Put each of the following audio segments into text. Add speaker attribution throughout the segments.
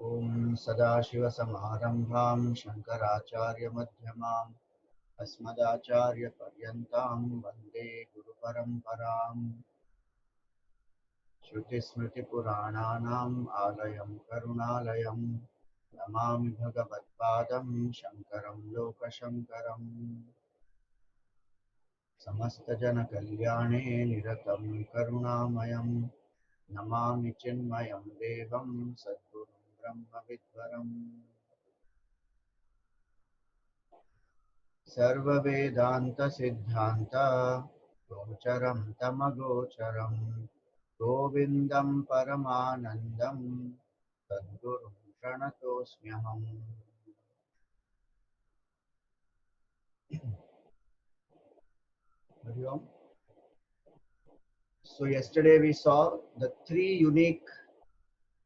Speaker 1: Om Sadashivasamārambhām Shankaracharya-madhyamām Asmadacharya-paryantam Vande Guru-paramparam Shruti-smriti-purāṇānaṁ Ālayam Karuṇālayam Namāmi Bhagavad-pādam Shankaram Loka-shankaram Samasta-jana-kalyāne Niratam Karuṇāmayam Namāmi Chinmayam Devam Sadgurum Brahma-vidvaram Sarva Vedanta Siddhanta Gocharam Tamagocharam Govindam Paramanandam Sadgurum Pranatosmyaham. Hari Om. So yesterday we saw the three unique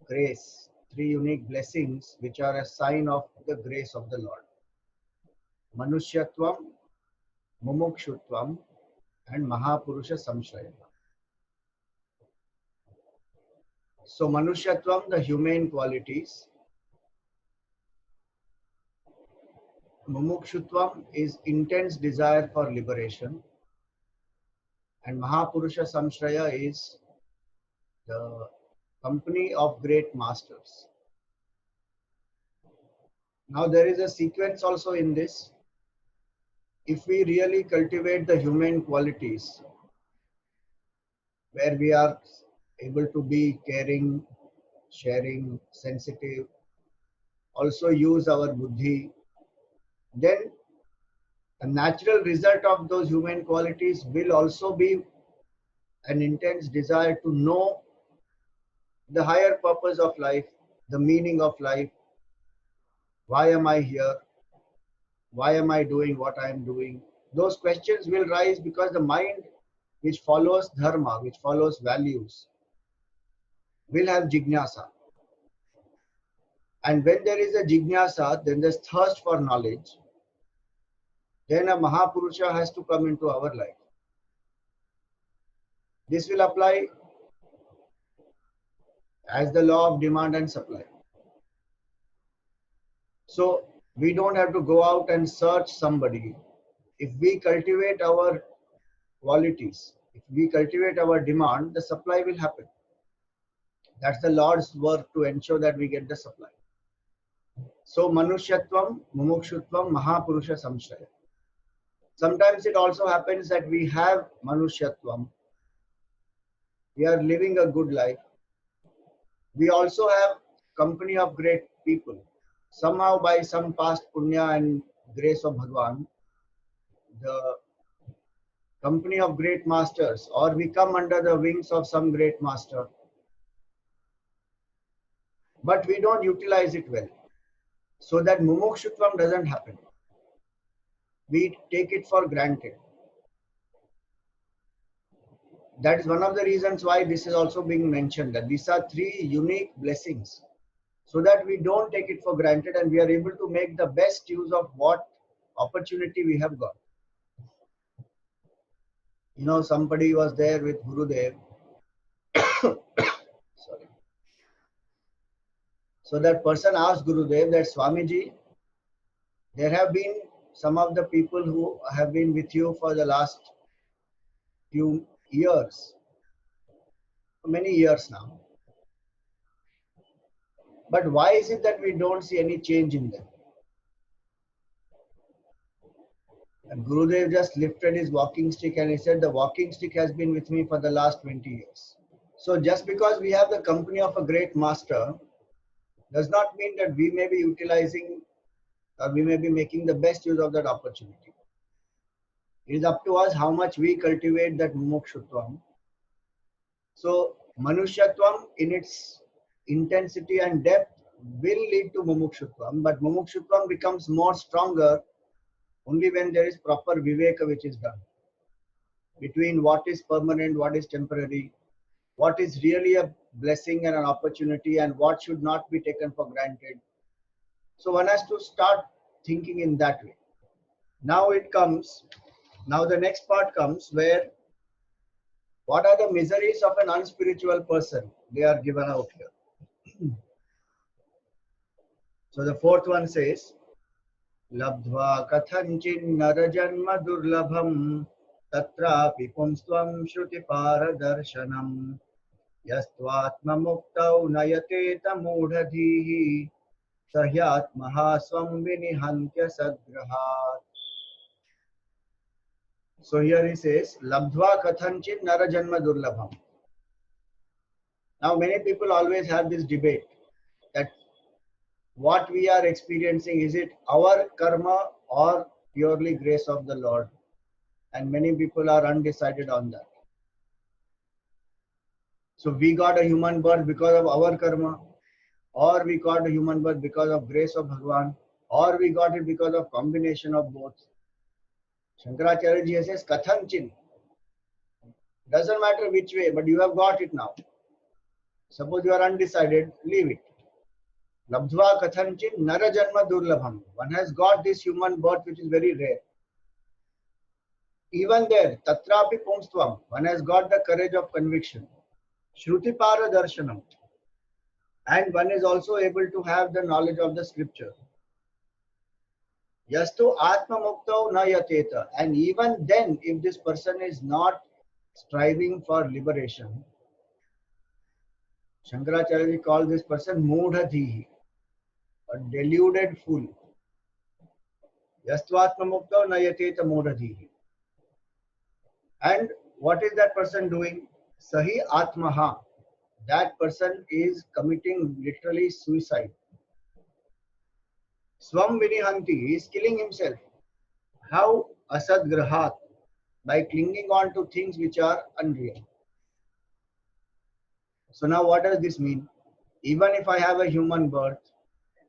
Speaker 1: grace, three unique blessings which are a sign of the grace of the Lord. Manushyatvam, Mumukshutvam and Mahapurusha Samshraya. So Manushyatvam, the humane qualities. Mumukshutvam is intense desire for liberation. And Mahapurusha Samshraya is the company of great masters. Now there is a sequence also in this. If we really cultivate the humane qualities, where we are able to be caring, sharing, sensitive, also use our buddhi, then a natural result of those human qualities will also be an intense desire to know the higher purpose of life, the meaning of life. Why am I here? Why am I doing what I am doing? Those questions will rise because the mind which follows dharma, which follows values, will have jignasa. And when there is a jignasa, then there's thirst for knowledge. Then a Mahapurusha has to come into our life. This will apply as the law of demand and supply. So we don't have to go out and search somebody. If we cultivate our qualities, if we cultivate our demand, the supply will happen. That's the Lord's work to ensure that we get the supply. So Manushyatvam, Mumukshutvam, Mahapurusha Samshraya. Sometimes it also happens that we have Manushyatvam. We are living a good life. We also have company of great people. Somehow by some past punya and grace of Bhagwan, the company of great masters, or we come under the wings of some great master, but we don't utilize it well. So that mumukshutvam doesn't happen. We take it for granted. That is one of the reasons why this is also being mentioned, that these are three unique blessings, so that we don't take it for granted and we are able to make the best use of what opportunity we have got. You know, somebody was there with Gurudev. Sorry. So that person asked Gurudev that, Swamiji, there have been some of the people who have been with you for the last few years, many years now. But why is it that we don't see any change in them? And Gurudev just lifted his walking stick and he said, the walking stick has been with me for the last 20 years. So just because we have the company of a great master does not mean that we may be utilizing or we may be making the best use of that opportunity. It is up to us how much we cultivate that mumukshutvam. So manushyatvam in its intensity and depth will lead to mumukshutvam, but mumukshutvam becomes more stronger only when there is proper viveka which is done between what is permanent, what is temporary, what is really a blessing and an opportunity, and what should not be taken for granted. So one has to start thinking in that way. Now the next part comes where what are the miseries of an unspiritual person? They are given out here. So the fourth one says, Labdhva kathanchin narajanma durlabham tatrapi pumstvam shruti paradarshanam yastvatma muktau nayateta mudhadhihi sahyatmaha swam vinihantya sadgrahat. So here he says, Labdhva kathanchin narajanma durlabham. Now many people always have this debate that what we are experiencing, is it our karma or purely grace of the Lord? And many people are undecided on that. So we got a human birth because of our karma, or we got a human birth because of grace of Bhagwan, or we got it because of combination of both. Shankaracharya ji says, Kathanchin. Doesn't matter which way, but you have got it now. Suppose you are undecided, leave it. Labdhva kathanchin narajanma durlabham. One has got this human birth which is very rare. Even there, tatrapi pumstvam, one has got the courage of conviction. Shruti paradarshanam. And one is also able to have the knowledge of the scripture. Yastu atma muktau na yateta. And even then, if this person is not striving for liberation, Shankaracharya calls this person mudhadhihi, a deluded fool. Yastu atma muktau na yateta mudhadhihi. And what is that person doing? Sahi atmaha. That person is committing literally suicide. Swam vinihanti, he is killing himself. How? Asadgrahat, by clinging on to things which are unreal. So now what does this mean? Even if I have a human birth,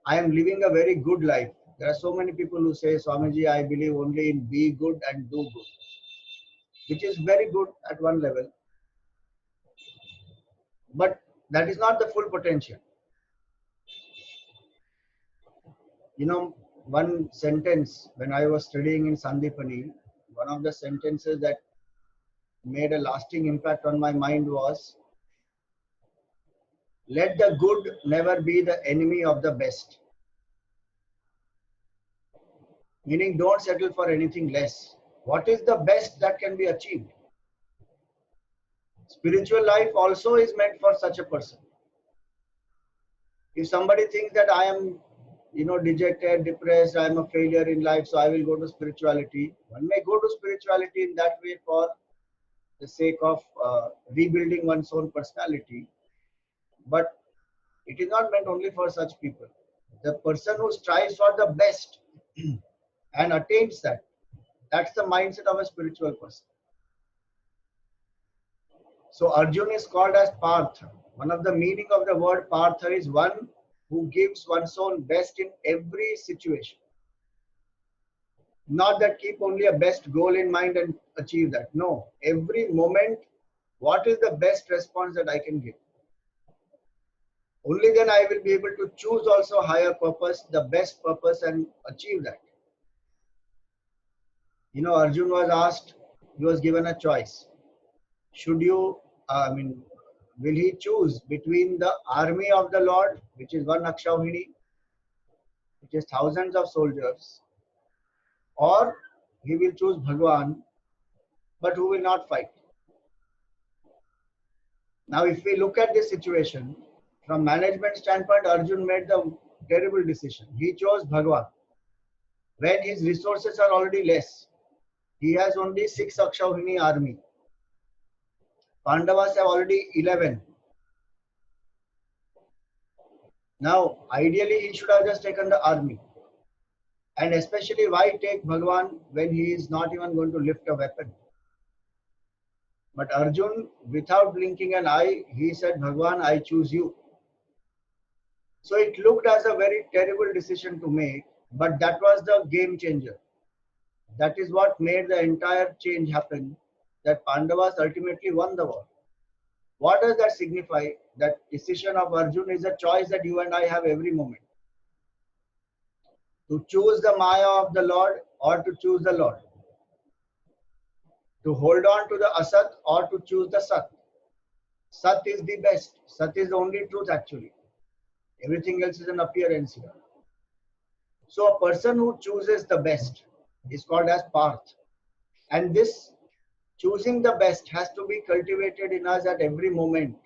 Speaker 1: I am living a very good life. There are so many people who say, Swamiji, I believe only in be good and do good, which is very good at one level. But that is not the full potential. You know, one sentence when I was studying in Sandipani, one of the sentences that made a lasting impact on my mind was, let the good never be the enemy of the best. Meaning, don't settle for anything less. What is the best that can be achieved? Spiritual life also is meant for such a person. If somebody thinks that I am, dejected, depressed, I am a failure in life, so I will go to spirituality. One may go to spirituality in that way for the sake of rebuilding one's own personality. But it is not meant only for such people. The person who strives for the best and attains that, that's the mindset of a spiritual person. So Arjun is called as Partha. One of the meaning of the word Partha is one who gives one's own best in every situation. Not that keep only a best goal in mind and achieve that. No, every moment, what is the best response that I can give? Only then I will be able to choose also higher purpose, the best purpose, and achieve that. Arjun was asked, he was given a choice. Should you, will he choose between the army of the Lord, which is one Akshauhini, which is thousands of soldiers, or he will choose Bhagwan, but who will not fight? Now, if we look at this situation, from management standpoint, Arjun made the terrible decision. He chose Bhagwan when his resources are already less. He has only 6 Akshauhini army. Pandavas have already 11. Now, ideally, he should have just taken the army. And especially, why take Bhagwan when he is not even going to lift a weapon? But Arjun, without blinking an eye, he said, Bhagwan, I choose you. So it looked as a very terrible decision to make, but that was the game changer. That is what made the entire change happen, that Pandavas ultimately won the war. What does that signify? That decision of Arjun is a choice that you and I have every moment. To choose the Maya of the Lord or to choose the Lord. To hold on to the Asat or to choose the Sat. Sat is the best. Sat is the only truth actually. Everything else is an appearance here. So a person who chooses the best is called as Parth. And this choosing the best has to be cultivated in us at every moment,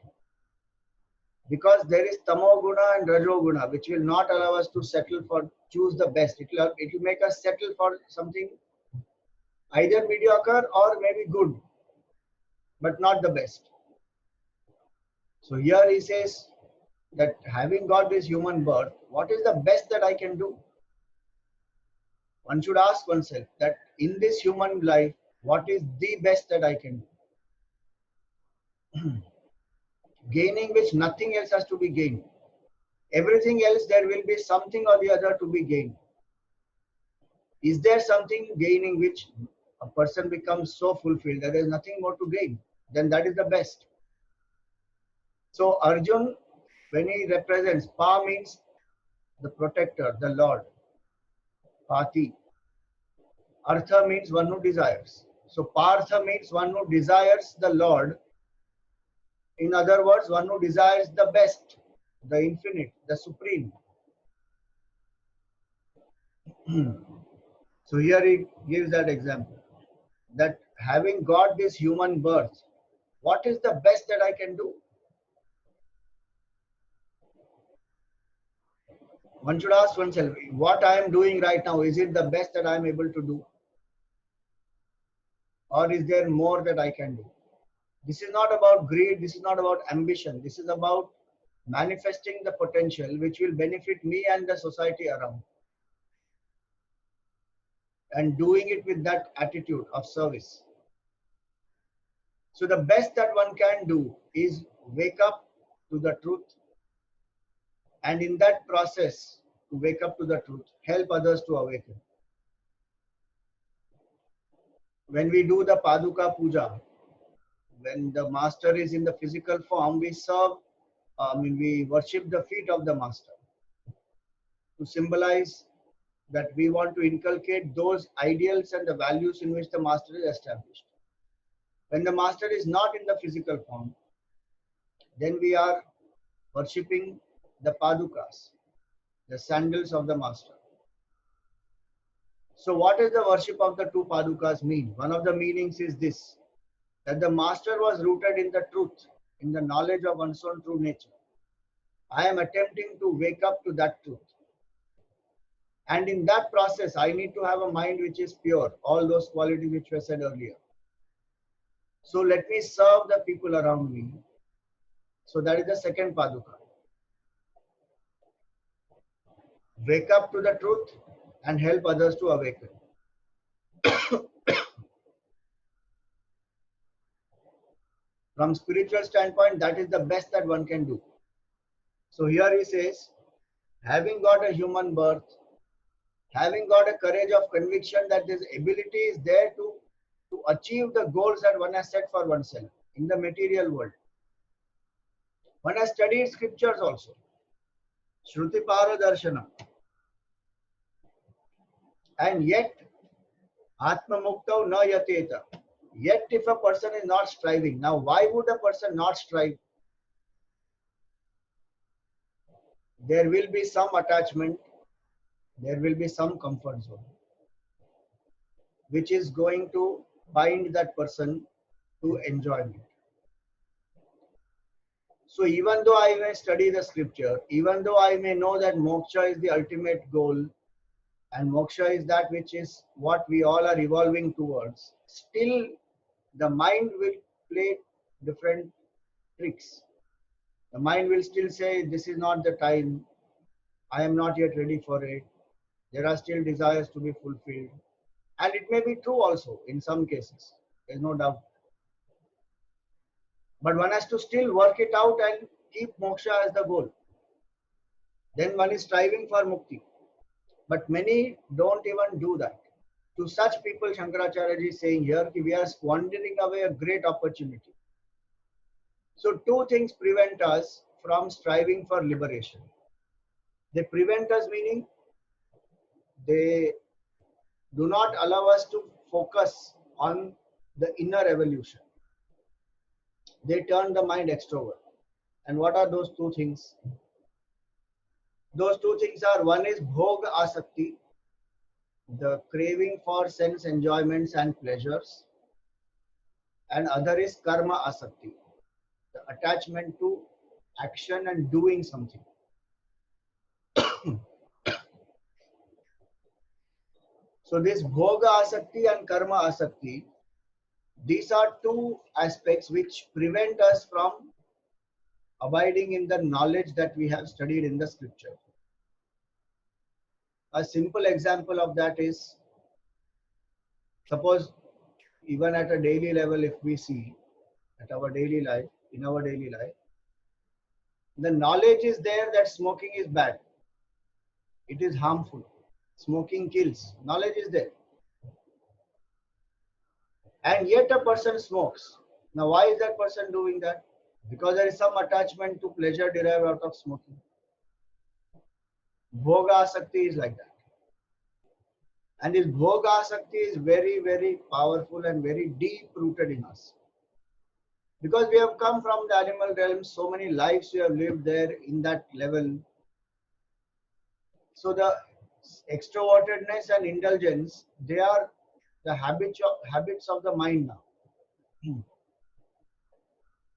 Speaker 1: because there is tamo guna and rajo guna which will not allow us to settle for choose the best. It will make us settle for something either mediocre or maybe good, but not the best. So here he says that having got this human birth, what is the best that I can do? One should ask oneself that in this human life, what is the best that I can do? Gaining which nothing else has to be gained. Everything else, there will be something or the other to be gained. Is there something gaining which a person becomes so fulfilled that there is nothing more to gain? Then that is the best. So Arjun, when he represents, Pa means the protector, the Lord. Pati. Artha means one who desires. So Partha means one who desires the Lord. In other words, one who desires the best, the infinite, the supreme. So here he gives that example, that having got this human birth, what is the best that I can do? One should ask oneself, what I am doing right now, is it the best that I am able to do? Or is there more that I can do? This is not about greed, this is not about ambition, this is about manifesting the potential which will benefit me and the society around. And doing it with that attitude of service. So the best that one can do is wake up to the truth, and in that process to wake up to the truth, help others to awaken. When we do the Paduka Puja, when the master is in the physical form, we we worship the feet of the master to symbolize that we want to inculcate those ideals and the values in which the master is established. When the master is not in the physical form, then we are worshipping the padukas, the sandals of the master. So what does the worship of the two padukas mean? One of the meanings is this, that the master was rooted in the truth, in the knowledge of one's own true nature. I am attempting to wake up to that truth. And in that process, I need to have a mind which is pure, all those qualities which were said earlier. So let me serve the people around me. So that is the second paduka. Wake up to the truth and help others to awaken. From spiritual standpoint, that is the best that one can do. So here he says, having got a human birth, having got a courage of conviction that this ability is there to achieve the goals that one has set for oneself in the material world. One has studied scriptures also. Shruti Paradarshanam. And yet, Atma Muktav na yateta. Yet if a person is not striving, now why would a person not strive? There will be some attachment, there will be some comfort zone, which is going to bind that person to enjoyment. So even though I may study the scripture, even though I may know that moksha is the ultimate goal, and moksha is that which is what we all are evolving towards, still the mind will play different tricks. The mind will still say, this is not the time, I am not yet ready for it, there are still desires to be fulfilled. And it may be true also in some cases, there is no doubt. But one has to still work it out and keep moksha as the goal. Then one is striving for mukti. But many don't even do that. To such people, Shankaracharya is saying here, we are squandering away a great opportunity. So two things prevent us from striving for liberation. They prevent us, meaning they do not allow us to focus on the inner evolution. They turn the mind extrovert. And what are those two things? Those two things are, one is bhoga aasakti, the craving for sense enjoyments and pleasures, and other is karma aasakti, the attachment to action and doing something. So this bhoga asakti and karma asakti, these are two aspects which prevent us from abiding in the knowledge that we have studied in the scripture. A simple example of that is, suppose even at a daily level, if we see at our daily life, in our daily life, the knowledge is there that smoking is bad. It is harmful. Smoking kills. Knowledge is there. And yet a person smokes. Now why is that person doing that? Because there is some attachment to pleasure derived out of smoking. Bhoga asakti is like that. And this bhoga asakti is very, very powerful and very deep rooted in us. Because we have come from the animal realm, so many lives we have lived there in that level. So the extrovertedness and indulgence, they are the habits of the mind now.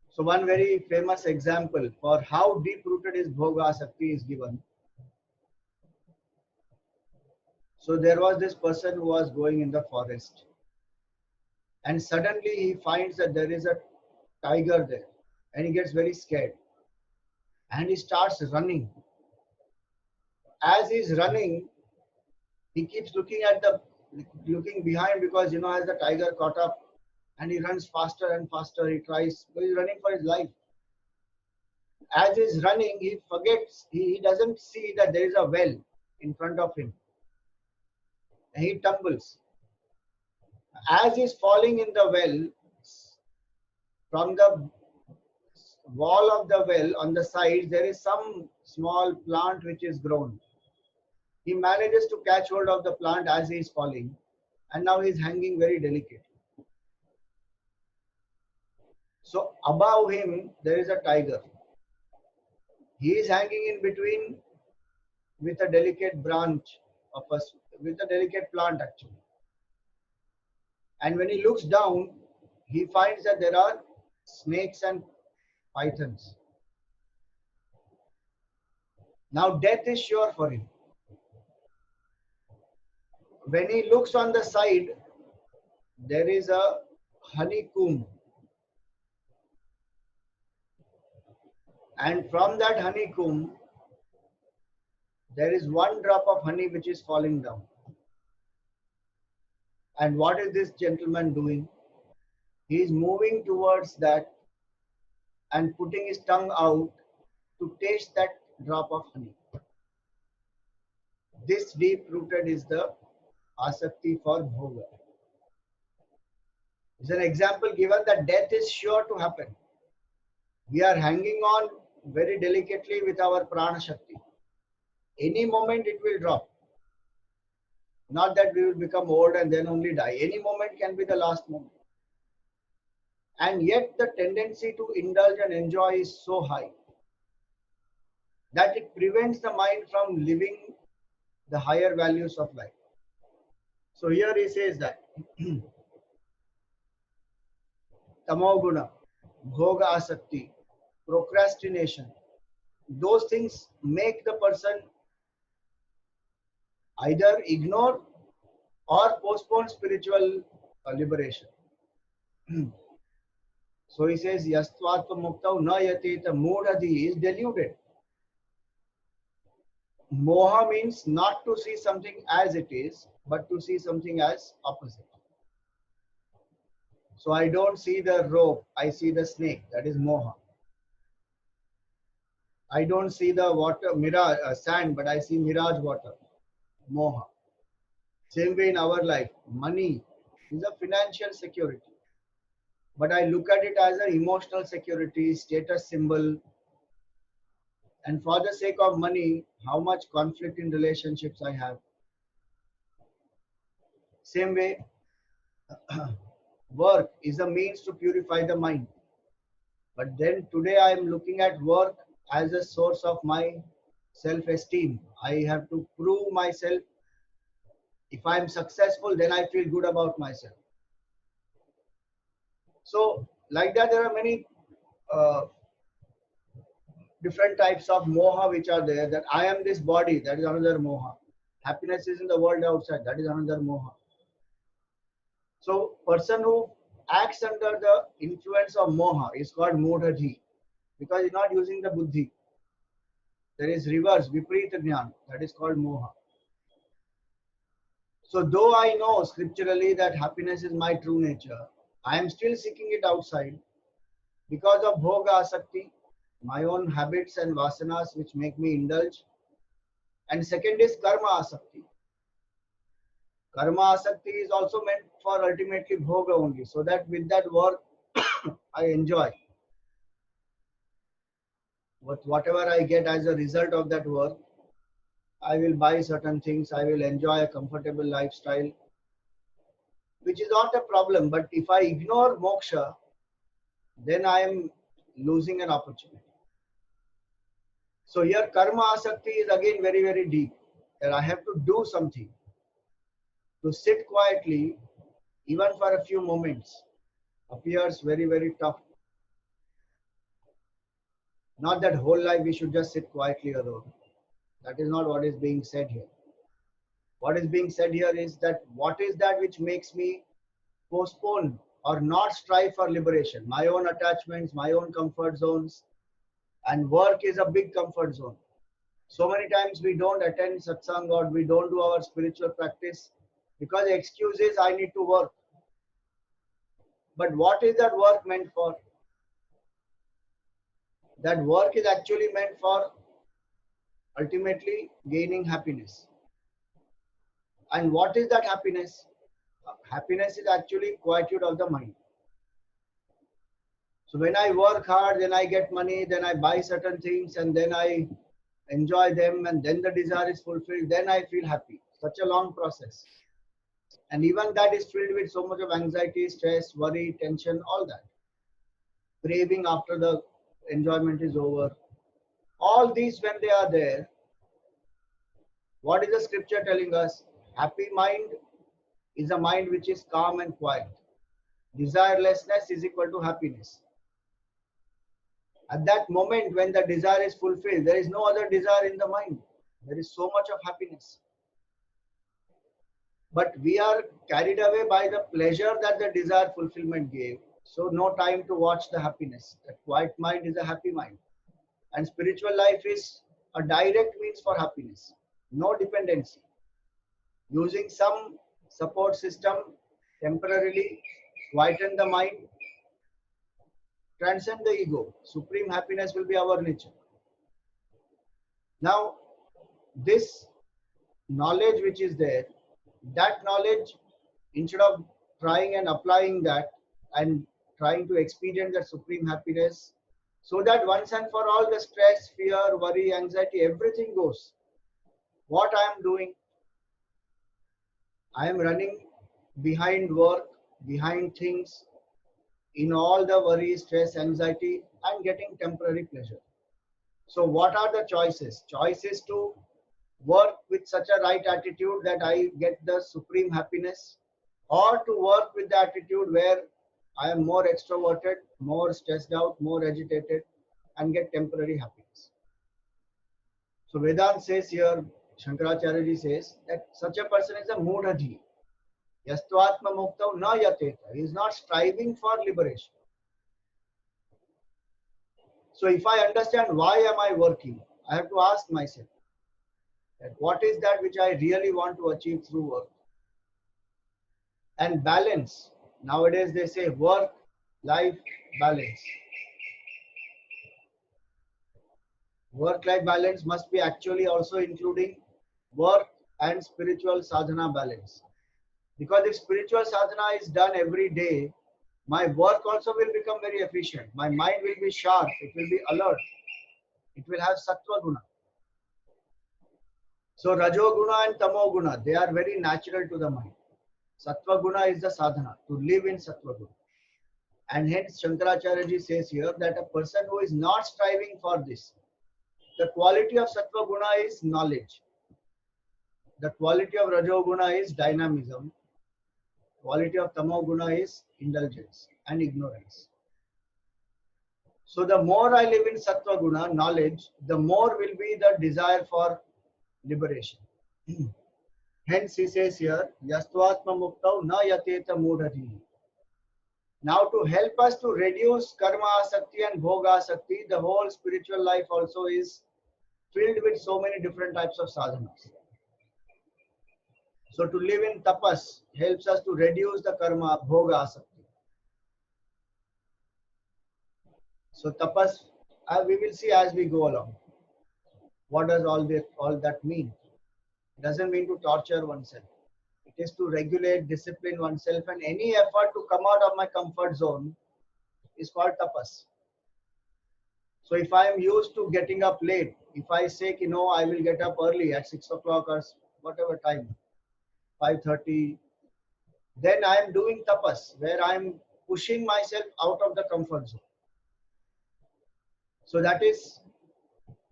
Speaker 1: So one very famous example for how deep rooted is bhoga asakti is given. So there was this person who was going in the forest, and suddenly he finds that there is a tiger there, and he gets very scared and he starts running. As he's running, he keeps looking behind, because as the tiger caught up, and he runs faster and faster. He tries, but he's running for his life. As he's running, he forgets, he doesn't see that there is a well in front of him, and he tumbles. As he's falling in the well, from the wall of the well on the side, there is some small plant which is grown. He manages to catch hold of the plant as he is falling, and now he is hanging very delicately. So above him there is a tiger. He is hanging in between with a delicate branch of with a delicate plant actually. And when he looks down, he finds that there are snakes and pythons. Now death is sure for him. When he looks on the side, there is a honeycomb. And from that honeycomb, there is one drop of honey which is falling down. And what is this gentleman doing? He is moving towards that and putting his tongue out to taste that drop of honey. This deep rooted is the asakti for bhoga. It's an example given that death is sure to happen. We are hanging on very delicately with our prana shakti. Any moment it will drop. Not that we will become old and then only die. Any moment can be the last moment. And yet the tendency to indulge and enjoy is so high that it prevents the mind from living the higher values of life. So here he says that tamoguna, bhoga asakti, procrastination, those things make the person either ignore or postpone spiritual liberation. So he says, Yastvatva muktau na yatita mudhadi is deluded. Moha means not to see something as it is, but to see something as opposite. So I don't see the rope, I see the snake. That is moha. I don't see the water, mirage, sand, but I see mirage water. Moha. Same way in our life, money is a financial security. But I look at it as an emotional security, status symbol. And for the sake of money, how much conflict in relationships I have. Same way, work is a means to purify the mind. But then today I am looking at work as a source of my self-esteem. I have to prove myself. If I'm successful, then I feel good about myself. So, like that, there are many uh, different types of moha which are there. That I am this body, that is another moha. Happiness is in the world outside, that is another moha. So, person who acts under the influence of moha is called modhaji, because he's not using the buddhi. There is reverse, viparita jnana, that is called moha. So, though I know scripturally that happiness is my true nature, I am still seeking it outside because of bhoga aasakti, my own habits and vasanas which make me indulge. And second is karma asakti. Karma asakti is also meant for ultimately bhoga only, so that with that work I enjoy. Whatever I get as a result of that work, I will buy certain things, I will enjoy a comfortable lifestyle, which is not a problem. But if I ignore moksha, then I am losing an opportunity. So here karma asakti is again very, very deep. That I have to do something. To sit quietly, even for a few moments, appears very, very tough. Not that whole life we should just sit quietly alone. That is not what is being said here. What is being said here is that what is that which makes me postpone or not strive for liberation? My own attachments, my own comfort zones, and work is a big comfort zone. So many times we don't attend satsang or we don't do our spiritual practice because the excuse is I need to work. But what is that work meant for? That work is actually meant for ultimately gaining happiness. And what is that happiness? Happiness is actually quietude of the mind. So when I work hard, then I get money, then I buy certain things, and then I enjoy them, and then the desire is fulfilled, then I feel happy. Such a long process. And even that is filled with so much of anxiety, stress, worry, tension, all that. Craving after the enjoyment is over. All these, when they are there, what is the scripture telling us? Happy mind is a mind which is calm and quiet. Desirelessness is equal to happiness. At that moment when the desire is fulfilled, there is no other desire in the mind. There is so much of happiness. But we are carried away by the pleasure that the desire fulfillment gave. So no time to watch the happiness. That quiet mind is a happy mind. And spiritual life is a direct means for happiness. No dependency. Using some support system temporarily, quieten the mind, transcend the ego. Supreme happiness will be our nature. Now, this knowledge which is there, that knowledge, instead of trying and applying that and trying to experience that supreme happiness, so that once and for all the stress, fear, worry, anxiety, everything goes. What I am doing? I am running behind work, behind things, in all the worry, stress, anxiety, and getting temporary pleasure. So what are the choices? Choice is to work with such a right attitude that I get the supreme happiness, or to work with the attitude where I am more extroverted, more stressed out, more agitated, and get temporary happiness. So Vedanta says here, Shankaracharya ji says that such a person is a mudhaji. Yastvatma muktau na yateta. He is not striving for liberation. So if I understand why am I working, I have to ask myself that what is that which I really want to achieve through work. And balance. Nowadays they say work-life balance. Work-life balance must be actually also including work and spiritual sadhana balance. Because if spiritual sadhana is done every day, my work also will become very efficient. My mind will be sharp. It will be alert. It will have sattva guna. So rajo guna and tamo guna, they are very natural to the mind. Sattva guna is the sadhana, to live in sattva guna. And hence Shankaracharya ji says here that a person who is not striving for this, The quality of Sattva Guna is knowledge. The quality of Rajo Guna is dynamism. Quality of Tamo Guna is indulgence and ignorance. So the more I live in Sattva Guna, knowledge, the more will be the desire for liberation. Hence he says here, Yastvatma Muktau na yateta mudhati. Now to help us to reduce karma asakti and bhoga asakti, the whole spiritual life also is filled with so many different types of sadhanas. So to live in tapas helps us to reduce the karma bhoga asakti. So tapas, we will see as we go along. What does all that mean? It doesn't mean to torture oneself. It is to regulate, discipline oneself, and any effort to come out of my comfort zone is called tapas. So if I am used to getting up late, if I say, I will get up early at 6 o'clock or whatever time, 5:30, then I am doing tapas, where I am pushing myself out of the comfort zone. So that is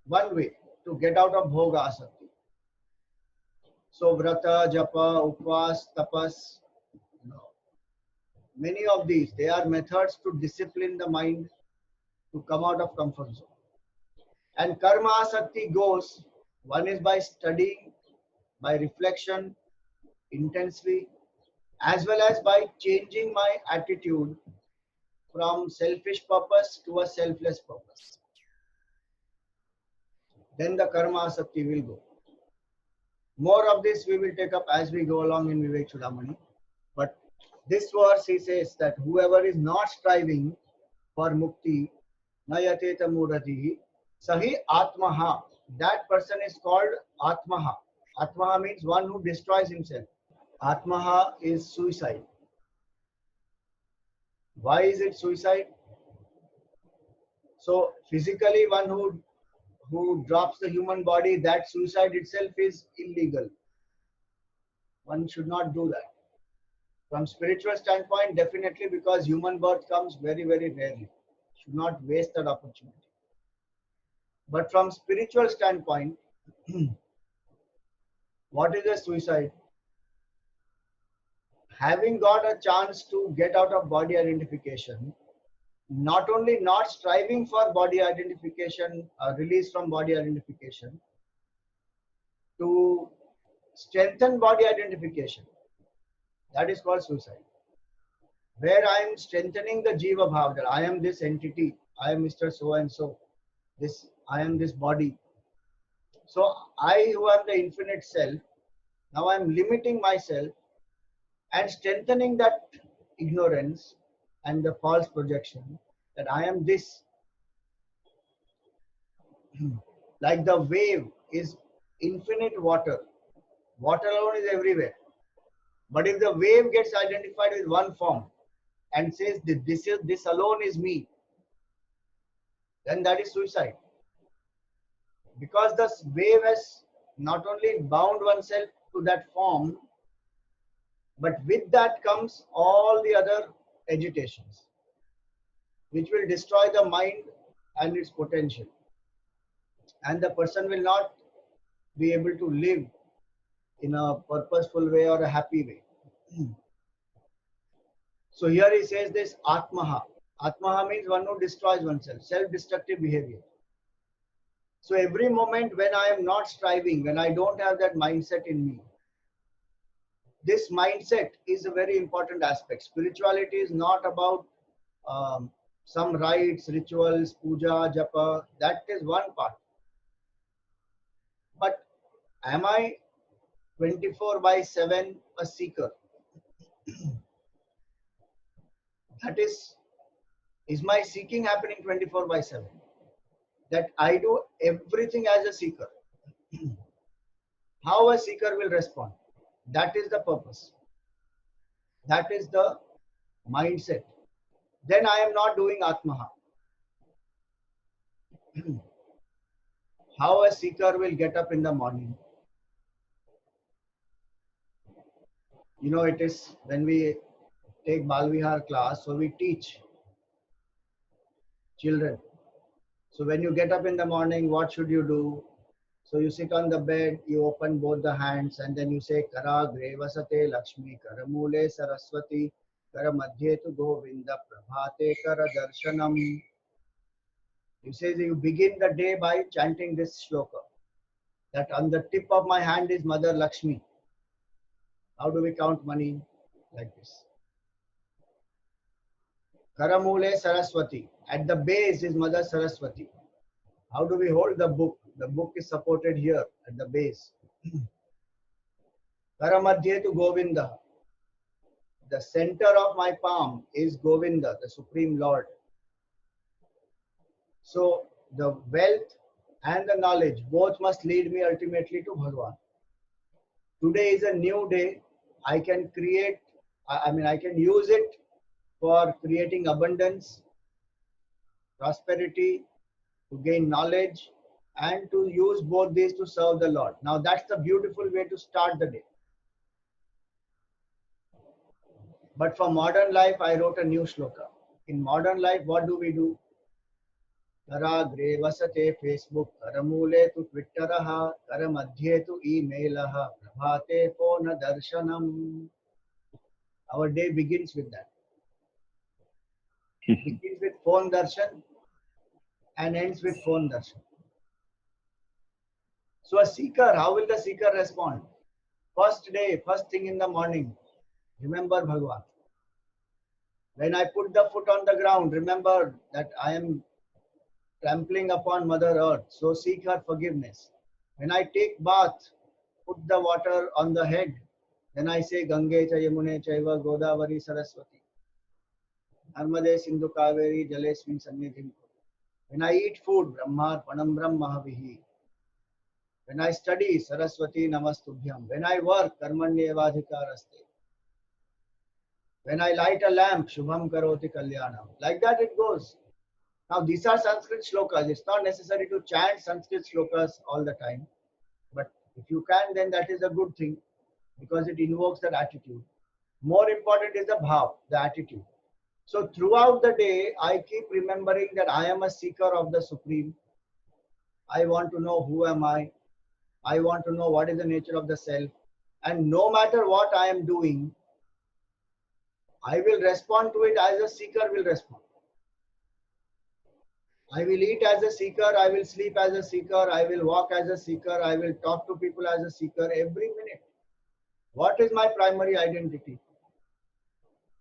Speaker 1: one way to get out of bhoga asakti. So vrata, japa, upvas, tapas, many of these, they are methods to discipline the mind to come out of comfort zone. And karma asakti goes, one is by studying, by reflection intensely, as well as by changing my attitude from selfish purpose to a selfless purpose. Then the karma asakti will go. More of this we will take up as we go along in Vivekachoodamani. But this verse he says that whoever is not striving for mukti, na yateta mudhatihi, sahi atmaha. That person is called atmaha. Atmaha means one who destroys himself. Atmaha is suicide. Why is it suicide? So physically one who drops the human body, that suicide itself is illegal. One should not do that. From spiritual standpoint, definitely, because human birth comes very, very rarely. Should not waste that opportunity. But from spiritual standpoint, what is a suicide? Having got a chance to get out of body identification, not only not striving for body identification, release from body identification, to strengthen body identification, that is called suicide. Where I am strengthening the Jiva Bhav, that I am this entity, I am Mr. So and so, I am this body. So I who am the infinite self, now I am limiting myself and strengthening that ignorance and the false projection that I am this. Like the wave is infinite water. Water alone is everywhere. But if the wave gets identified with one form and says this alone is me, then that is suicide. Because the wave has not only bound oneself to that form, but with that comes all the other agitations, which will destroy the mind and its potential. And the person will not be able to live in a purposeful way or a happy way. So here he says this atmaha. Atmaha means one who destroys oneself, self-destructive behavior. So every moment when I am not striving, when I don't have that mindset in me, this mindset is a very important aspect. Spirituality is not about some rites, rituals, puja, japa. That is one part. But am I 24/7 a seeker? That is my seeking happening 24/7? That I do everything as a seeker. How a seeker will respond? That is the purpose. That is the mindset. Then I am not doing atmaha. How a seeker will get up in the morning. It is when we take Balvihar class, so we teach children So when you get up in the morning, what should you do? So you sit on the bed, you open both the hands, and then you say Kara Grevasate Lakshmi, Karamule Saraswati, Kara Madhye tu Govinda, Prabhate Kara Darshanam. You say you begin the day by chanting this shloka. That on the tip of my hand is Mother Lakshmi. How do we count money? Like this. Karamule Saraswati. At the base is Mother Saraswati. How do we hold the book? The book is supported here at the base. Karamadhye to Govinda. The center of my palm is Govinda, the Supreme Lord. So the wealth and the knowledge both must lead me ultimately to Bhagavan. Today is a new day. I can create, I can use it for creating abundance, prosperity, to gain knowledge, and to use both these to serve the Lord. Now that's the beautiful way to start the day. But for modern life, I wrote a new shloka. In modern life, what do we do? Karagre vasate Facebook, karamule tu Twitteraha, karamadhye tu emailaha, prabhate phone darshanam. Our day begins with that. It begins with phone darshan and ends with phone darshan. So a seeker, how will the seeker respond? First day, first thing in the morning, remember Bhagavan. When I put the foot on the ground, remember that I am trampling upon Mother Earth, so seek her forgiveness. When I take bath, put the water on the head, then I say Gange cha Yamune chaiva Godavari Saraswati. Narmade Sindhu Kaveri Jalesmin Sannidhim. When I eat food, Brahma Panam Brahmavihi. When I study, Saraswati Namastubhyam. When I work, Karmanyevadhikaraste. When I light a lamp, Shubham Karoti Kalyanam. Like that it goes. Now these are Sanskrit shlokas. It's not necessary to chant Sanskrit shlokas all the time. But if you can, then that is a good thing because it invokes that attitude. More important is the bhav, the attitude. So throughout the day, I keep remembering that I am a seeker of the Supreme. I want to know who am I. I want to know what is the nature of the self. And no matter what I am doing, I will respond to it as a seeker will respond. I will eat as a seeker, I will sleep as a seeker, I will walk as a seeker, I will talk to people as a seeker every minute. What is my primary identity?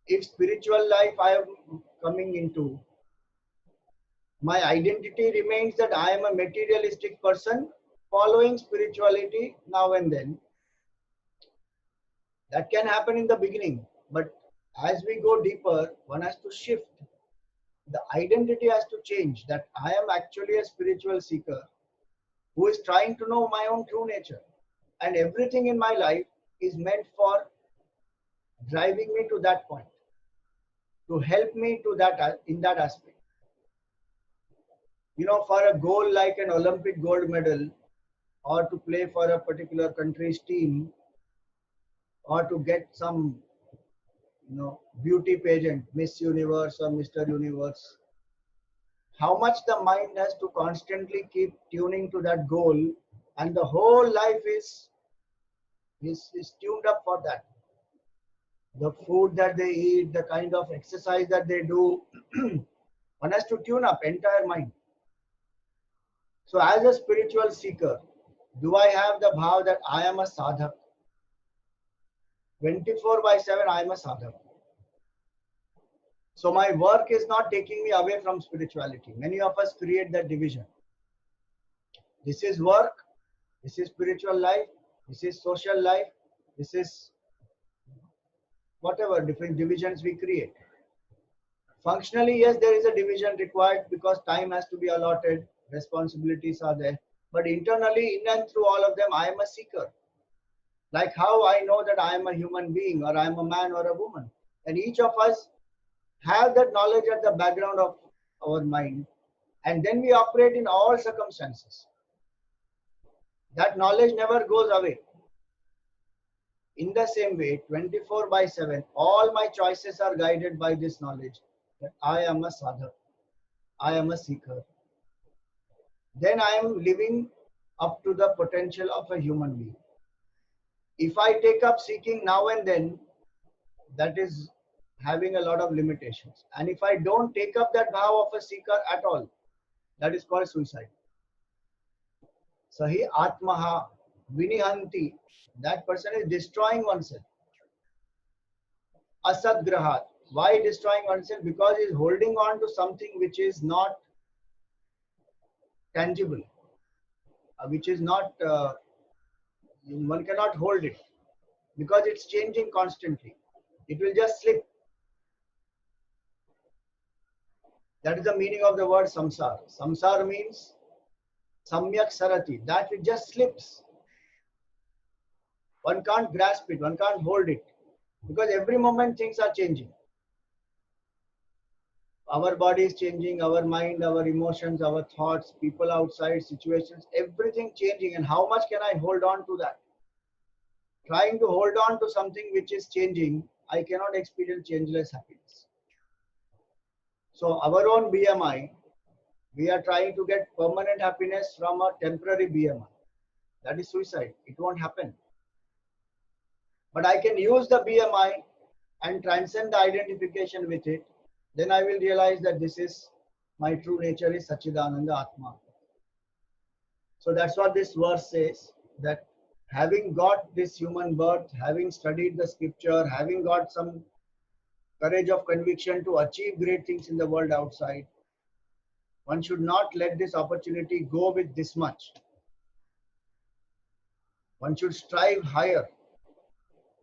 Speaker 1: If spiritual life I am coming into, my identity remains that I am a materialistic person following spirituality now and then. That can happen in the beginning, but as we go deeper, one has to shift. The identity has to change, that I am actually a spiritual seeker who is trying to know my own true nature. And everything in my life is meant for driving me to that point, to help me to that in that aspect. You know, for a goal like an Olympic gold medal, or to play for a particular country's team, or to get some, beauty pageant, Miss Universe or Mr. Universe, how much the mind has to constantly keep tuning to that goal, and the whole life is tuned up for that. The food that they eat, the kind of exercise that they do, one has to tune up entire mind. So as a spiritual seeker, do I have the bhav that I am a sadhak? 24/7 I am a sadhak. So my work is not taking me away from spirituality. Many of us create that division. This is work, this is spiritual life, this is social life, this is whatever different divisions we create. Functionally, yes, there is a division required because time has to be allotted, responsibilities are there. But internally, in and through all of them, I am a seeker. Like how I know that I am a human being or I am a man or a woman. And each of us have that knowledge at the background of our mind. And then we operate in all circumstances. That knowledge never goes away. In the same way, 24/7, all my choices are guided by this knowledge that I am a sadhak, I am a seeker. then I am living up to the potential of a human being. If I take up seeking now and then, that is having a lot of limitations. And if I don't take up that vow of a seeker at all, that is called suicide. Sahi atmaha vinihanti, that person is destroying oneself. Asadgrahat, why destroying oneself? Because he is holding on to something which is not tangible, which is not, one cannot hold it because it's changing constantly. It will just slip. That is the meaning of the word samsara. Samsara means samyak sarati, that which just slips. One can't grasp it, one can't hold it because every moment things are changing. Our body is changing, our mind, our emotions, our thoughts, people outside, situations, everything changing. And how much can I hold on to that? Trying to hold on to something which is changing, I cannot experience changeless happiness. So our own BMI, we are trying to get permanent happiness from a temporary BMI. That is suicide. It won't happen. But I can use the BMI and transcend the identification with it. Then I will realize that this is my true nature is Sachidananda Atma. So that's what this verse says, that having got this human birth, having studied the scripture, having got some courage of conviction to achieve great things in the world outside, one should not let this opportunity go with this much. One should strive higher.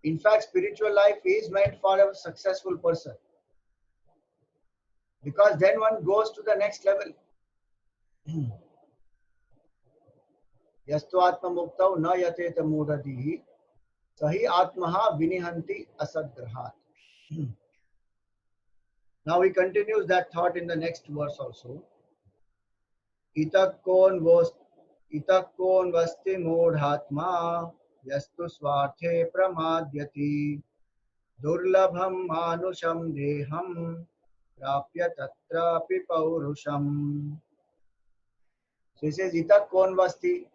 Speaker 1: In fact, spiritual life is meant for a successful person, because then one goes to the next level. Yastu atma muktau na yateta mudadihi sahi atmaha vinihanti asadgrahat. Now he continues that thought in the next verse also. Itakon vasti mudhatma yastu swarte pramadyati durlabham manusham deham prapya tatrapi paurusham. So he says, Itakon vasti,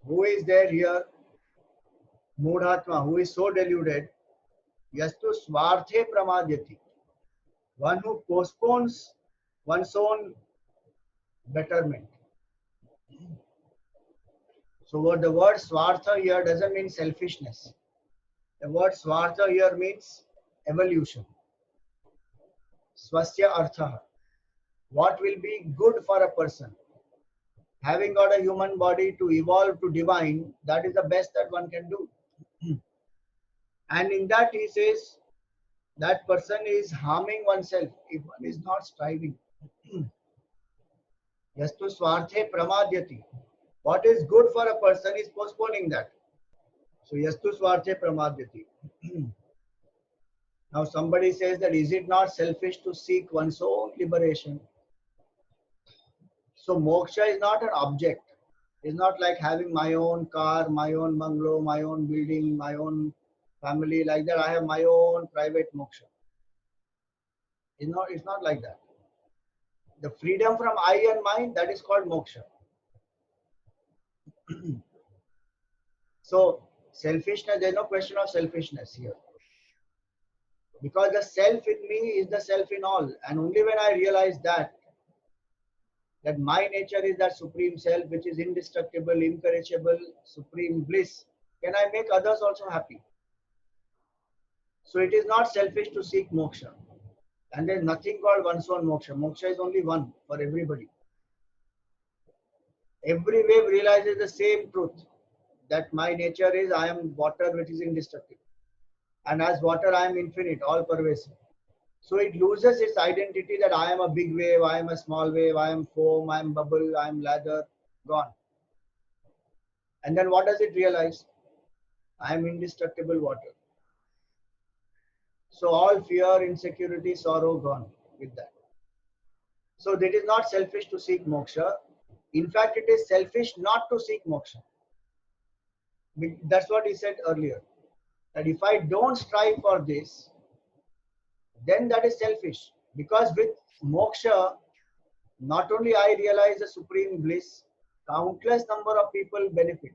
Speaker 1: who is there here? Mudhatma, who is so deluded. Yastu swarte pramadyati, one who postpones one's own betterment. So what the word swartha here doesn't mean selfishness. The word swartha here means evolution. Swasya artha, what will be good for a person. Having got a human body to evolve to divine, that is the best that one can do. And in that he says, that person is harming oneself if one is not striving. Yastu swarthe pramadyati. What is good for a person is postponing that. So yastu swarthe pramadyati. Now somebody says that is it not selfish to seek one's own liberation? So moksha is not an object. It's not like having my own car, my own bungalow, my own building, my own family. Like that I have my own private moksha. It's not like that. The freedom from I and mine, that is called moksha. So selfishness, there is no question of selfishness here. Because the self in me is the self in all. And only when I realize that my nature is that supreme self which is indestructible, imperishable, supreme bliss, can I make others also happy. So it is not selfish to seek moksha. And there is nothing called one's own moksha. Moksha is only one for everybody. Every wave realizes the same truth, that my nature is I am water which is indestructible. And as water I am infinite, all pervasive. So it loses its identity that I am a big wave, I am a small wave, I am foam, I am bubble, I am lather, gone. And then what does it realize? I am indestructible water. So all fear, insecurity, sorrow gone with that. So it is not selfish to seek moksha. In fact, it is selfish not to seek moksha. That's what he said earlier. That if I don't strive for this, then that is selfish. Because with moksha, Not only I realize the supreme bliss, countless number of people benefit.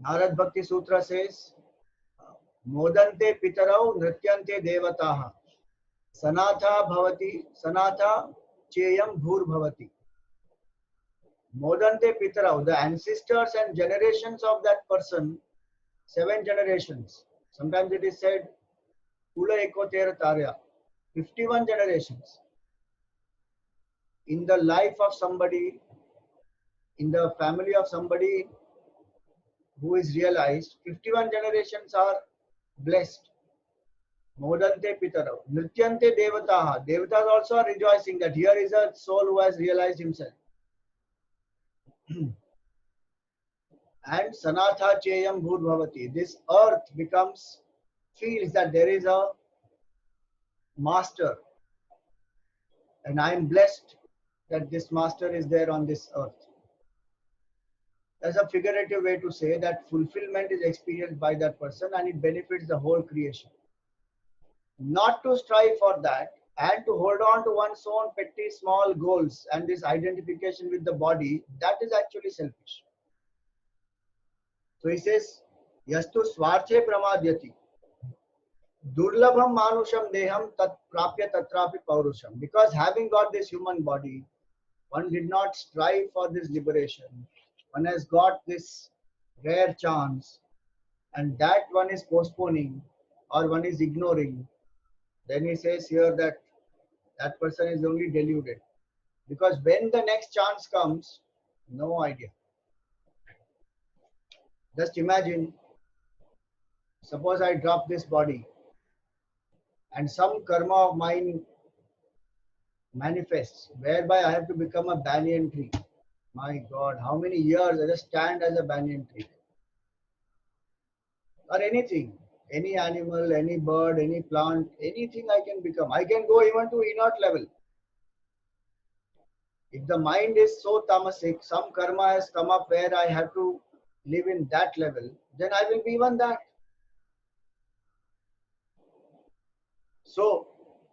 Speaker 1: Narad Bhakti Sutra says, Modante pitarau nrityante devataha. Sanatha bhavati, sanatha cheyam bhur bhavati. Modante pitarau, the ancestors and generations of that person, 7 generations. Sometimes it is said, Kula ekoter tarya, 51 generations. In the life of somebody, in the family of somebody who is realized, 51 generations are blessed. Modante pitarau. Nrityante devataha. Devatas also are rejoicing that here is a soul who has realized himself. And sanatha cheyam bhur bhavati. This earth feels that there is a master. And I am blessed that this master is there on this earth. That's a figurative way to say that fulfillment is experienced by that person and it benefits the whole creation. Not to strive for that and to hold on to one's own petty small goals and this identification with the body, that is actually selfish. So he says, Yastu swarthe pramadyati. Durlabham manusham deham tat prapya tatrapi paurusham. Because having got this human body, one did not strive for this liberation. One has got this rare chance and that one is postponing or one is ignoring. Then he says here that that person is only deluded. Because when the next chance comes, no idea. Just imagine, suppose I drop this body and some karma of mine manifests, whereby I have to become a banyan tree. My God, how many years I just stand as a banyan tree? Or anything, any animal, any bird, any plant, anything I can become. I can go even to inert level. If the mind is so tamasic, some karma has come up where I have to live in that level, then I will be even that. So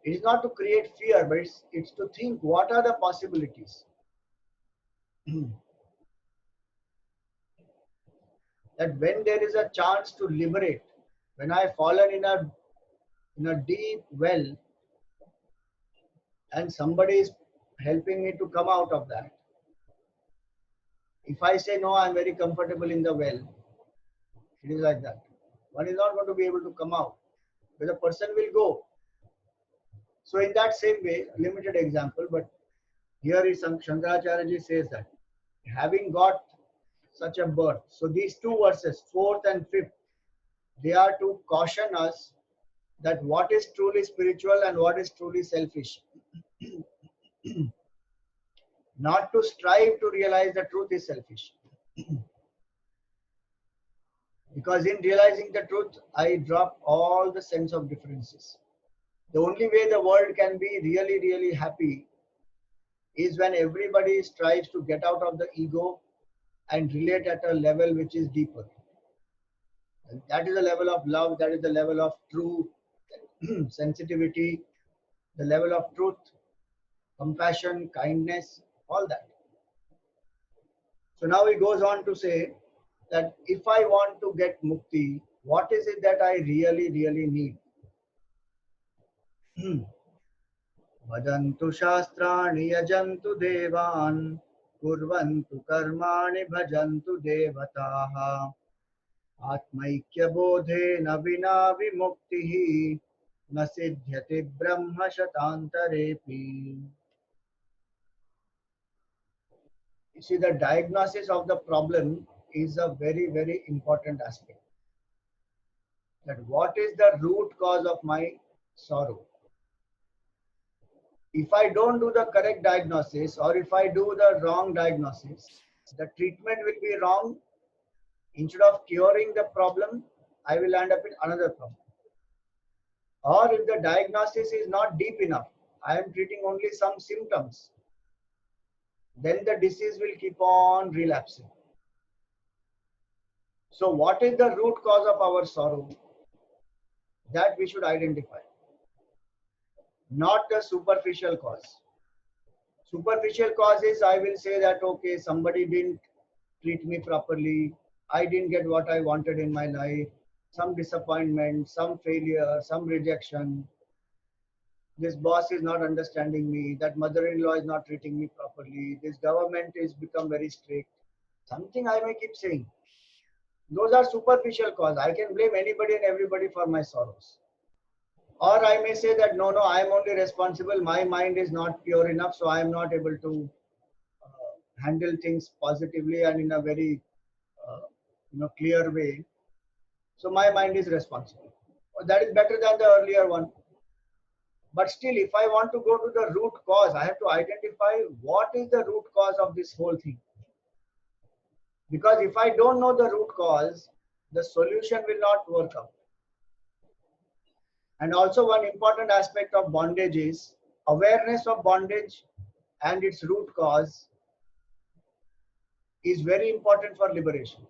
Speaker 1: it is not to create fear, but it's to think what are the possibilities. That when there is a chance to liberate, when I have fallen in a deep well and somebody is helping me to come out of that. If I say no, I am very comfortable in the well, it is like that. One is not going to be able to come out, but the person will go. So in that same way, limited example, but here is Shankaracharya ji says that having got such a birth, so these two verses, 4th and 5th, they are to caution us that what is truly spiritual and what is truly selfish. Not to strive to realize the truth is selfish. Because in realizing the truth, I drop all the sense of differences. The only way the world can be really, really happy is when everybody strives to get out of the ego and relate at a level which is deeper. And that is the level of love, that is the level of true sensitivity, the level of truth, compassion, kindness, all that. So now he goes on to say that if I want to get mukti, what is it that I really, really need? Vadantu shastrani yajantu devan kurvantu karmani bhajantu devataha atmaikya bodhe navina vimuktihi na siddhyati brahma shatantarepi. You see, the diagnosis of the problem is a very, very important aspect. That what is the root cause of my sorrow? If I don't do the correct diagnosis or if I do the wrong diagnosis, the treatment will be wrong. Instead of curing the problem, I will end up in another problem. Or if the diagnosis is not deep enough, I am treating only some symptoms, then the disease will keep on relapsing. So what is the root cause of our sorrow? That we should identify. not the superficial cause. Superficial cause is, I will say that, okay, somebody didn't treat me properly, I didn't get what I wanted in my life, some disappointment, some failure, some rejection, this boss is not understanding me, that mother-in-law is not treating me properly, this government is become very strict. Something I may keep saying. Those are superficial cause. I can blame anybody and everybody for my sorrows. Or I may say that no, I am only responsible. My mind is not pure enough, so I am not able to handle things positively and in a very clear way. So my mind is responsible. That is better than the earlier one. But still, if I want to go to the root cause, I have to identify what is the root cause of this whole thing. Because if I don't know the root cause, the solution will not work out. And also one important aspect of bondage is awareness of bondage and its root cause is very important for liberation.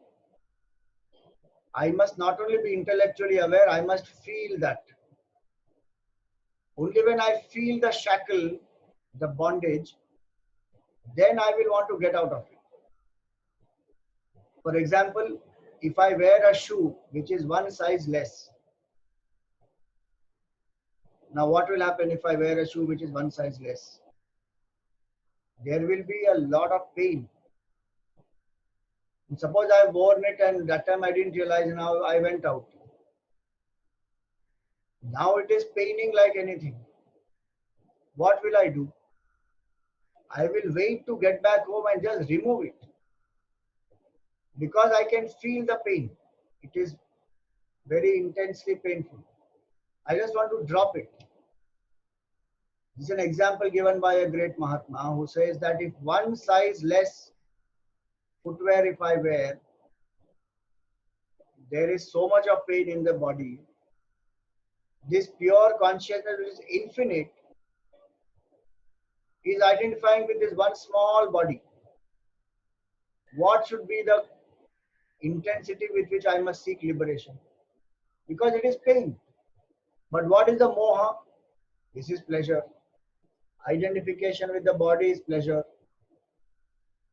Speaker 1: I must not only be intellectually aware, I must feel that. Only when I feel the shackle, the bondage, then I will want to get out of it. For example, if I wear a shoe which is one size less, now what will happen if I wear a shoe which is one size less? There will be a lot of pain. And suppose I have worn it and that time I didn't realize, now I went out. Now it is paining like anything. What will I do? I will wait to get back home and just remove it. Because I can feel the pain. It is very intensely painful. I just want to drop it. This is an example given by a great Mahatma who says that if one size less footwear if I wear, there is so much of pain in the body. This pure consciousness which is infinite is identifying with this one small body. What should be the intensity with which I must seek liberation? Because it is pain. But what is the moha? This is pleasure. Identification with the body is pleasure.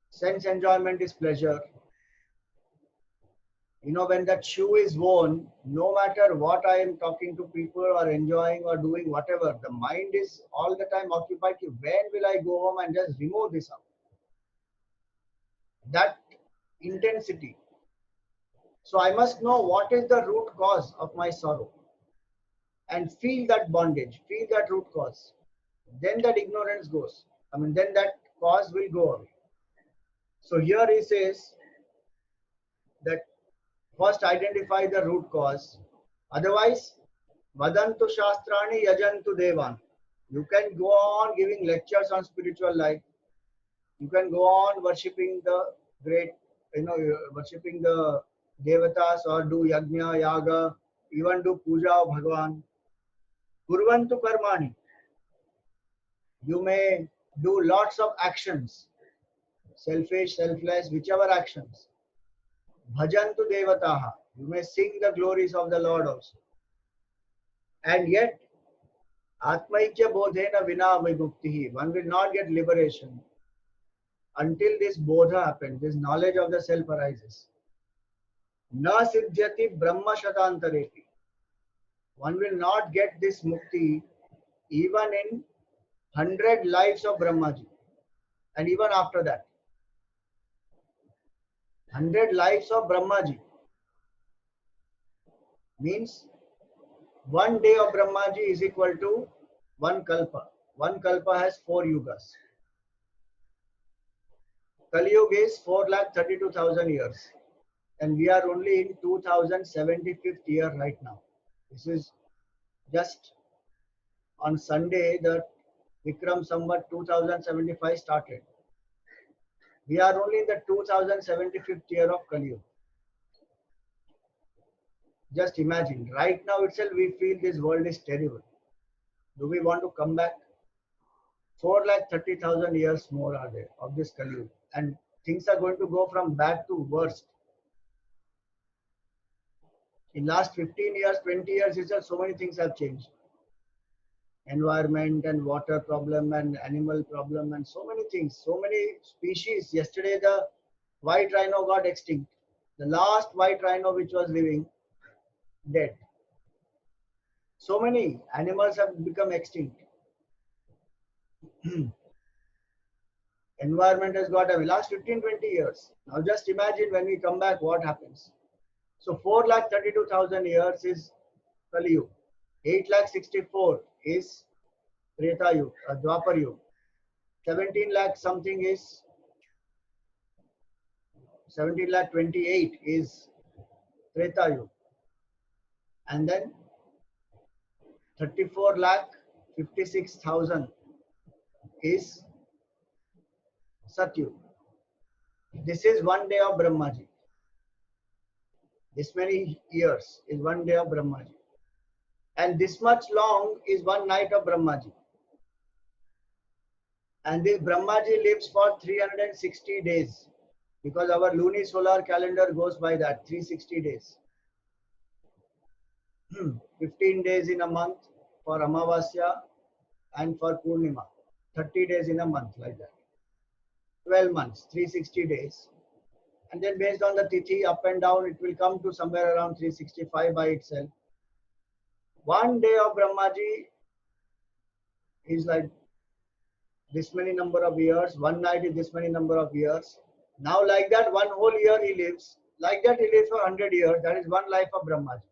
Speaker 1: Sense enjoyment is pleasure. When that shoe is worn, no matter what I am talking to people or enjoying or doing whatever, the mind is all the time occupied. When will I go home and just remove this out? That intensity. So I must know what is the root cause of my sorrow and feel that bondage, feel that root cause. Then that ignorance goes. Then that cause will go away. So here he says that first identify the root cause. Otherwise, vadantu shastrani yajantu devan. You can go on giving lectures on spiritual life. You can go on worshipping the great, worshipping the devatas or do yajna, yaga, even do puja of Bhagavan. Kurvantu karmani. You may do lots of actions, selfish, selfless, whichever actions. Bhajantu devataha. You may sing the glories of the Lord also. And yet, atmaikya bodhena vina vimuktihi. One will not get liberation until this bodha happens, this knowledge of the self arises. Na siddhyati brahma shatantareti. One will not get this mukti even in 100 lives of Brahmaji. And even after that. 100 lives of Brahmaji means 1 day of Brahmaji is equal to 1 kalpa. 1 kalpa has 4 yugas. Kali Yuga is 4,32,000 years. And we are only in 2075th year right now. This is just on Sunday that Vikram Samvat 2075 started. We are only in the 2075th year of Kali Yuga. Just imagine, right now itself we feel this world is terrible. Do we want to come back? 4,30,000 years more are there of this Kali Yuga. And things are going to go from bad to worst. In last 15 years, 20 years itself, so many things have changed. environment and water problem and animal problem and so many things, so many species. Yesterday the white rhino got extinct. The last white rhino which was living, dead. So many animals have become extinct. Environment has got a last 15-20 years. Now just imagine when we come back what happens. So 4,32,000 years is Kali Yuga. 8,64,000 is Treta Yuga, Dwapar Yuga. 17 lakh something is 17 lakh 28 is Treta Yuga. And then 34 lakh 56,000 is Satyuga. This is one day of Brahmaji. This many years is one day of Brahmaji. And this much long is one night of Brahmaji. And this Brahmaji lives for 360 days because our lunisolar calendar goes by that, 360 days. 15 days in a month for Amavasya and for Purnima. 30 days in a month, like that. 12 months, 360 days. And then based on the tithi up and down, it will come to somewhere around 365 by itself. One day of Brahmaji is like this many number of years. One night is this many number of years. Now like that, one whole year he lives. Like that he lives for 100 years. That is one life of Brahmaji.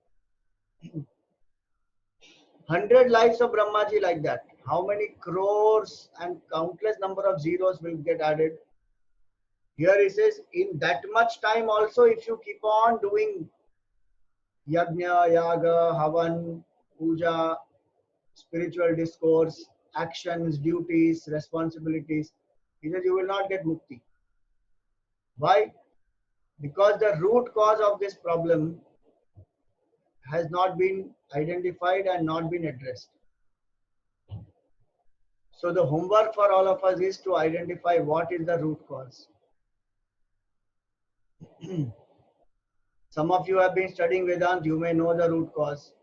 Speaker 1: 100 lives of Brahmaji like that. How many crores and countless number of zeros will get added? Here he says, in that much time also, if you keep on doing yajna, yaga, havan, puja, spiritual discourse, actions, duties, responsibilities, he says you will not get mukti. Why? Because the root cause of this problem has not been identified and not been addressed. So the homework for all of us is to identify what is the root cause. Some of you have been studying Vedanta, you may know the root cause.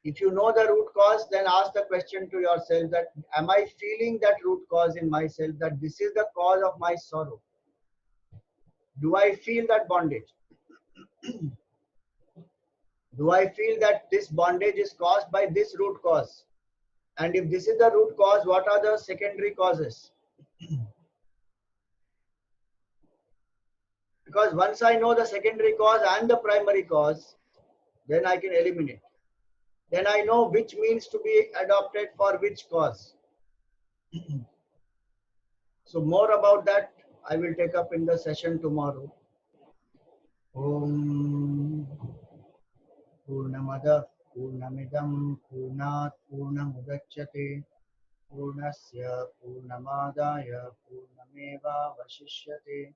Speaker 1: If you know the root cause, then ask the question to yourself that, am I feeling that root cause in myself, that this is the cause of my sorrow? Do I feel that bondage? Do I feel that this bondage is caused by this root cause? And if this is the root cause, what are the secondary causes? Because once I know the secondary cause and the primary cause, then I can eliminate. Then I know which means to be adopted for which cause. So more about that I will take up in the session tomorrow. Om Purnamada Purnamidam Purnat Purnamudachyate Purnasya Purnamadaya Purnameva Vashishyate.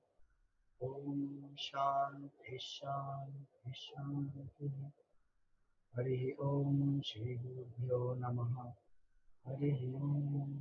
Speaker 1: Om Shanti Shanti Shanti. Hari Om Shri Gurubhyo Namaha. Hari Om.